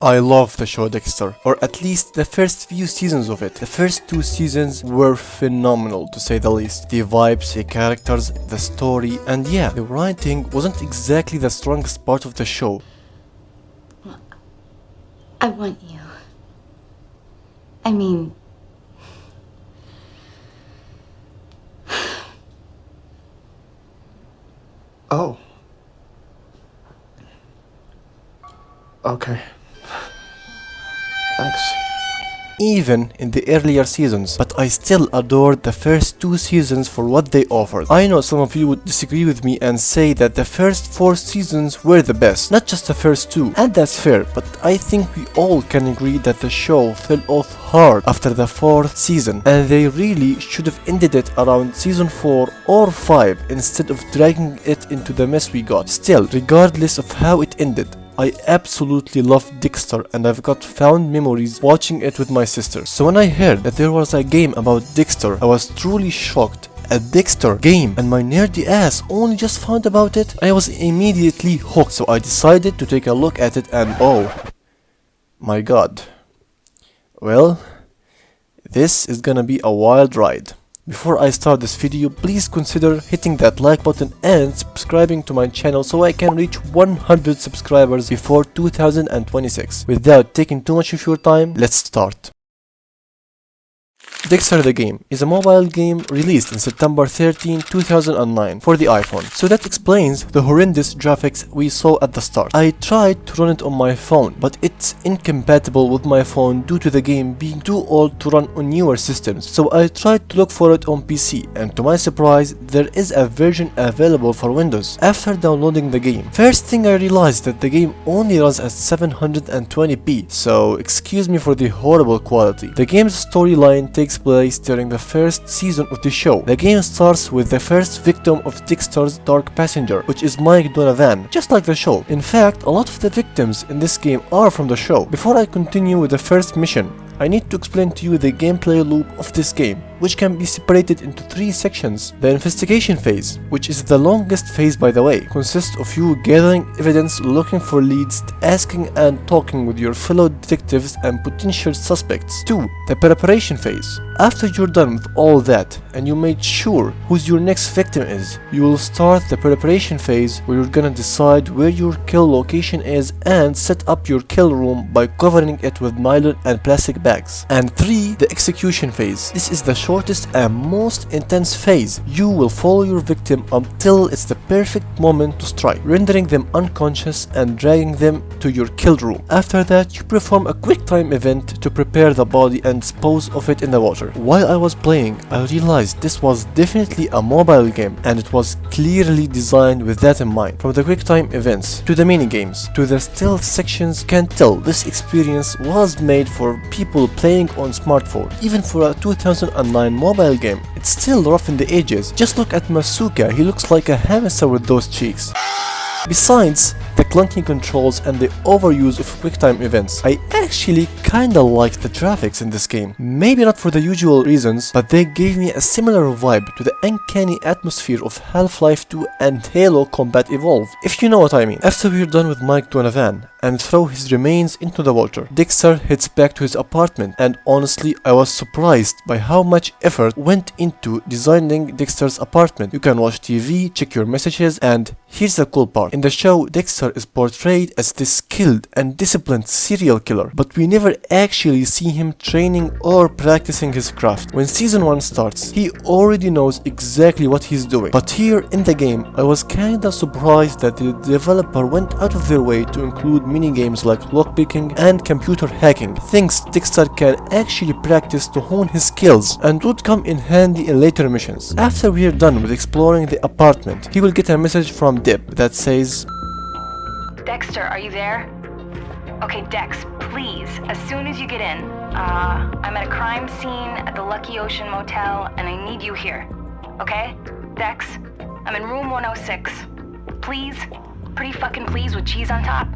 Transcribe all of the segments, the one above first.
I love the show Dexter, or at least the first few seasons of it. The first 2 seasons were phenomenal to say the least. The vibes, the characters, the story, and yeah, the writing wasn't exactly the strongest part of the show. I want you. I mean... Oh. Okay. Thanks. Even in the earlier seasons, but I still adored the first 2 seasons for what they offered. I know some of you would disagree with me and say that the first 4 seasons were the best, not just the first 2, and that's fair, but I think we all can agree that the show fell off hard after the 4th season, and they really should have ended it around season 4 or 5 instead of dragging it into the mess we got. Still, regardless of how it ended, I absolutely love Dexter and I've got fond memories watching it with my sister. So when I heard that there was a game about Dexter, I was truly shocked. A Dexter game, and my nerdy ass only just found about it. I was immediately hooked, so I decided to take a look at it and oh my god. Well, this is gonna be a wild ride. Before I start this video, please consider hitting that like button and subscribing to my channel so I can reach 100 subscribers before 2026. Without taking too much of your time, let's start. Dexter the Game is a mobile game released in September 13, 2009 for the iPhone, so that explains the horrendous graphics we saw at the start. I tried to run it on my phone, but it's incompatible with my phone due to the game being too old to run on newer systems, so I tried to look for it on PC, and to my surprise, there is a version available for Windows. After downloading the game, first thing I realized that the game only runs at 720p, so excuse me for the horrible quality. The game's storyline takes place during the first season of the show. The game starts with the first victim of Dexter's dark passenger, which is Mike Donovan, just like the show. In fact, a lot of the victims in this game are from the show. Before I continue with the first mission, I need to explain to you the gameplay loop of this game, which can be separated into 3 sections. The investigation phase, which is the longest phase by the way, consists of you gathering evidence, looking for leads, asking and talking with your fellow detectives and potential suspects. 2. The preparation phase. After you're done with all that and you made sure who your next victim is, you will start the preparation phase where you're gonna decide where your kill location is and set up your kill room by covering it with nylon and plastic bags. And 3. The execution phase. This is the shortest and most intense phase. You will follow your victim until it's the perfect moment to strike, rendering them unconscious and dragging them to your kill room. After that, you perform a quick time event to prepare the body and dispose of it in the water. While I was playing, I realized this was definitely a mobile game and it was clearly designed with that in mind. From the quick time events to the mini games to the stealth sections, you can tell this experience was made for people playing on smartphone. Even for a 2009 mobile game, it's still rough in the edges. Just look at Masuka, he looks like a hamster with those cheeks. Besides the clunky controls and the overuse of QuickTime events, I actually kinda liked the graphics in this game. Maybe not for the usual reasons, but they gave me a similar vibe to the uncanny atmosphere of Half-Life 2 and Halo Combat Evolved, if you know what I mean. After we're done with Mike Donovan and throw his remains into the water, Dexter heads back to his apartment, and honestly I was surprised by how much effort went into designing Dexter's apartment. You can watch TV, check your messages, and here's the cool part. In the show, Dexter is portrayed as this skilled and disciplined serial killer, but we never actually see him training or practicing his craft. When season 1 starts, he already knows exactly what he's doing. But here in the game, I was kinda surprised that the developer went out of their way to include mini games like lockpicking and computer hacking, things Dexter can actually practice to hone his skills and would come in handy in later missions. After we're done with exploring the apartment, he will get a message from Deb that says, Dexter, are you there? Okay, Dex, please, as soon as you get in. I'm at a crime scene at the Lucky Ocean Motel, and I need you here. Okay? Dex, I'm in room 106. Please, pretty fucking please with cheese on top.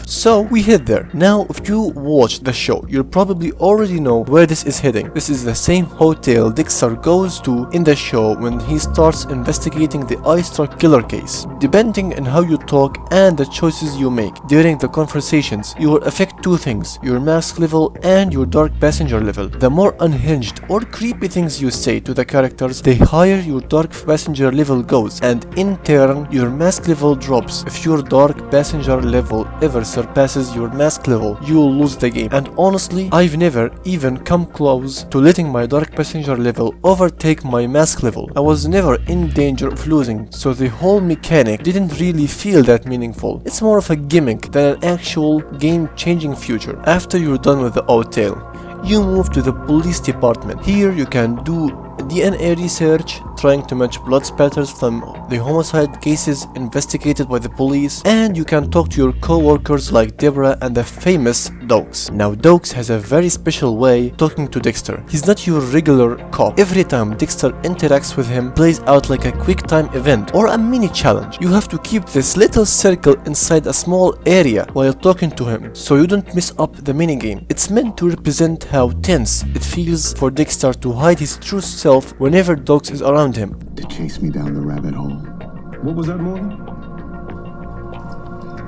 So we head there. Now if you watch the show, you'll probably already know where this is heading. This is the same hotel Dexter goes to in the show when he starts investigating the eye stroke killer case. Depending on how you talk and the choices you make during the conversations, you will affect two things: your mask level and your dark passenger level. The more unhinged or creepy things you say to the characters, the higher your dark passenger level goes, and in turn your mask level drops. If your dark passenger level ever surpasses your mask level, you will lose the game. And honestly, I've never even come close to letting my dark passenger level overtake my mask level. I was never in danger of losing, so the whole mechanic didn't really feel that meaningful. It's more of a gimmick than an actual game-changing feature. After you're done with the hotel, you move to the police department. Here you can do DNA research, trying to match blood spatters from the homicide cases investigated by the police, and you can talk to your co-workers like Deborah and the famous Dogs. Now Dogs has a very special way talking to Dexter. He's not your regular cop. Every time Dexter interacts with him plays out like a quick time event or a mini challenge. You have to keep this little circle inside a small area while talking to him so you don't mess up the minigame. It's meant to represent how tense it feels for Dexter to hide his true self whenever Dogs is around him. To chase me down the rabbit hole. What was that, Morgan?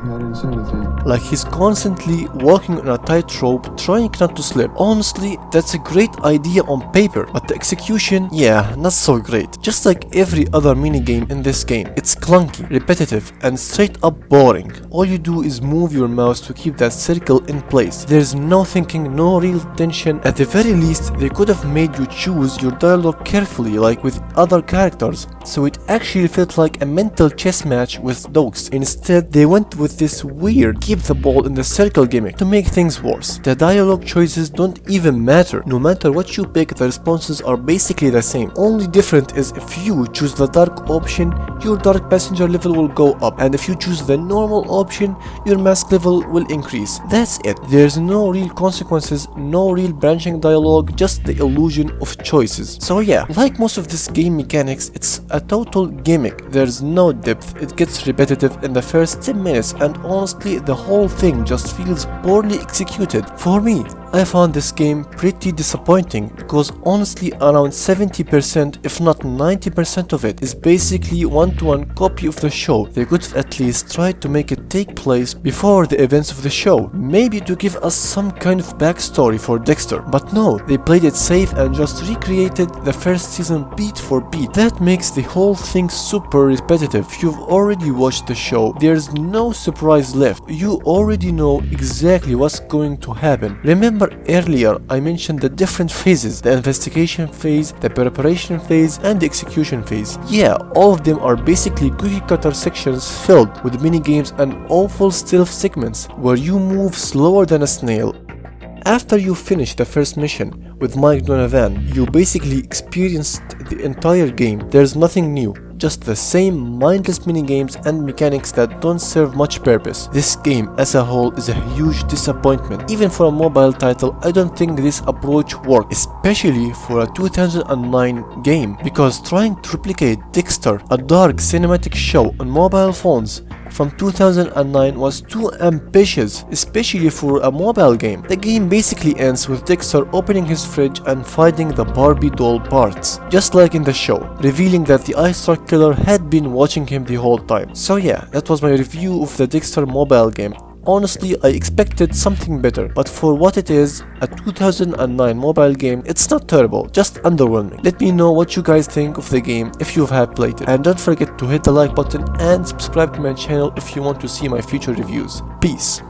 I didn't say anything. Like he's constantly walking on a tightrope trying not to slip. Honestly, that's a great idea on paper, but the execution, yeah, not so great. Just like every other minigame in this game, it's clunky, repetitive, and straight up boring. All you do is move your mouse to keep that circle in place. There's no thinking, no real tension. At the very least, they could have made you choose your dialogue carefully like with other characters, so it actually felt like a mental chess match with Dogs. Instead, they went with this weird keep the ball in the circle gimmick to make things worse. The dialogue choices don't even matter. No matter what you pick, the responses are basically the same. Only different is if you choose the dark option, your dark passenger level will go up, and if you choose the normal option, your mask level will increase. That's it. There's no real consequences, no real branching dialogue, just the illusion of choices. So yeah, like most of this game mechanics, it's a total gimmick. There's no depth. It gets repetitive in the first 10 minutes, and honestly, the whole thing just feels poorly executed. For me, I found this game pretty disappointing because honestly around 70% if not 90% of it is basically one-to-one copy of the show. They could have at least tried to make it take place before the events of the show, maybe to give us some kind of backstory for Dexter, but no, they played it safe and just recreated the first season beat for beat. That makes the whole thing super repetitive. If you've already watched the show, there's no surprise left. You already know exactly what's going to happen. Remember earlier I mentioned the different phases: the investigation phase, the preparation phase, and the execution phase. Yeah, all of them are basically cookie cutter sections filled with minigames and awful stealth segments where you move slower than a snail. After you finish the first mission with Mike Donovan, you basically experienced the entire game. There's nothing new, just the same mindless minigames and mechanics that don't serve much purpose. This game as a whole is a huge disappointment. Even for a mobile title, I don't think this approach worked, especially for a 2009 game, because trying to replicate Dexter, a dark cinematic show on mobile phones from 2009 was too ambitious, especially for a mobile game. The game basically ends with Dexter opening his fridge and finding the Barbie doll parts, just like in the show, revealing that the eye stroke killer had been watching him the whole time. So yeah, that was my review of the Dexter mobile game. Honestly, I expected something better, but for what it is, a 2009 mobile game, it's not terrible, just underwhelming. Let me know what you guys think of the game if you have played it, and don't forget to hit the like button and subscribe to my channel if you want to see my future reviews. Peace.